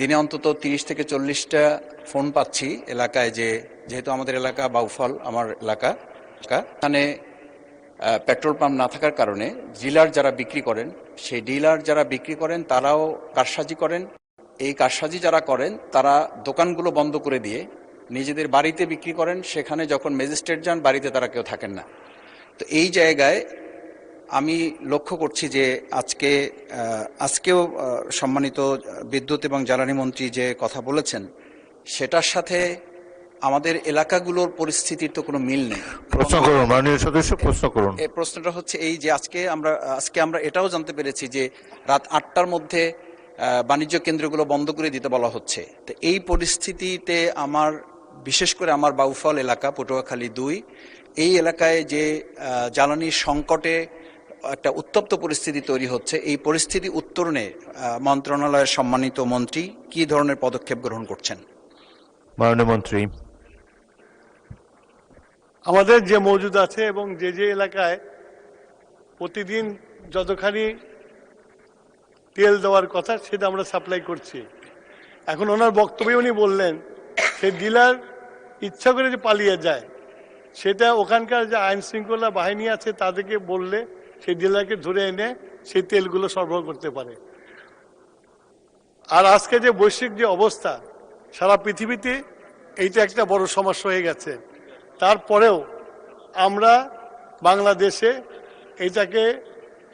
দিনে অন্তত 30 থেকে 40টা ফোন পাচ্ছি এলাকায়, যেহেতু আমাদের এলাকা বাউফল আমার এলাকা, এখানে পেট্রোল পাম্প না থাকার কারণে ডিলার যারা বিক্রি করেন, সেই ডিলার যারা বিক্রি করেন তারাও কারসাজি করেন। এই কারসাজি যারা করেন তারা দোকানগুলো বন্ধ করে দিয়ে নিজেদের বাড়িতে বিক্রি করেন। সেখানে যখন ম্যাজিস্ট্রেট যান, বাড়িতে তারা কেউ থাকেন না। তো এই জায়গায় আমি লক্ষ্য করছি যে আজকেও সম্মানিত বিদ্যুৎ এবং জ্বালানি মন্ত্রী যে কথা বলেছেন, সেটার সাথে আমাদের এলাকাগুলোর পরিস্থিতির তো কোনো মিল নেই। প্রশ্ন করুন মাননীয় সদস্য, প্রশ্ন করুন। এই প্রশ্নটা হচ্ছে এই যে আজকে আমরা এটাও জানতে পেরেছি যে রাত 8টার মধ্যে বাণিজ্য কেন্দ্রগুলো বন্ধ করে দিতে বলা হচ্ছে। তো এই পরিস্থিতিতে বিশেষ করে আমার বাউফল এলাকা, পটুয়াখালী 2, এই এলাকায় যে জ্বালানির সংকটে একটা উত্তপ্ত পরিস্থিতি তৈরি হচ্ছে, এই পরিস্থিতি উত্তরণে মন্ত্রণালয়ের সম্মানিত মন্ত্রী কি ধরনের পদক্ষেপ গ্রহণ করছেন? মাননীয় মন্ত্রী। আমাদের যে মজুদ আছে এবং যে এলাকায় প্রতিদিন যতখানি তেল দেওয়ার কথা সেটা আমরা সাপ্লাই করছি। এখন ওনার বক্তব্যে উনি বললেন সেই ডিলার ইচ্ছা করে যে পালিয়ে যায়, সেটা ওখানকার যে আইন শৃঙ্খলা বাহিনী আছে তাদেরকে বললে সেই ডিলারকে ধরে এনে সেই তেলগুলো সরবরাহ করতে পারে। আর আজকে যে বৈশ্বিক যে অবস্থা, সারা পৃথিবীতে এইটা একটা বড় সমস্যা হয়ে গেছে। তারপরেও আমরা বাংলাদেশে এইটাকে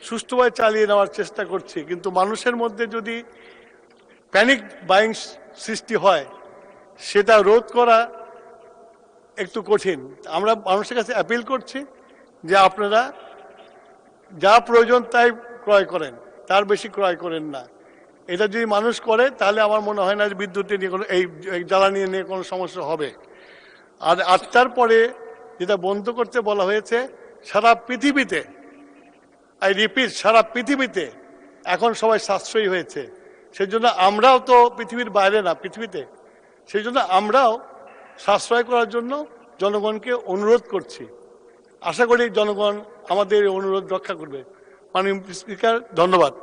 সুষ্ঠুভাবে চালিয়ে নেওয়ার চেষ্টা করছি। কিন্তু মানুষের মধ্যে যদি প্যানিক বাইং সৃষ্টি হয়, সেটা রোধ করা একটু কঠিন। আমরা মানুষের কাছে অ্যাপিল করছি যে আপনারা যা প্রয়োজন তাই ক্রয় করেন, তার বেশি ক্রয় করেন না। এটা যদি মানুষ করে তাহলে আমার মনে হয় না যে বিদ্যুৎ নিয়ে কোনো এই জ্বালানি নিয়ে কোনো সমস্যা হবে। আর 8টার পরে যেটা বন্ধ করতে বলা হয়েছে, সারা পৃথিবীতে, আই রিপিট, সারা পৃথিবীতে এখন সবাই সাশ্রয়ী হয়েছে। সেই জন্য আমরাও তো পৃথিবীর বাইরে না, পৃথিবীতে, সেই জন্য আমরাও সাশ্রয় করার জন্য জনগণকে অনুরোধ করছি। আশা করি জনগণ আমাদের অনুরোধ রক্ষা করবে। মাননীয় স্পিকার, ধন্যবাদ।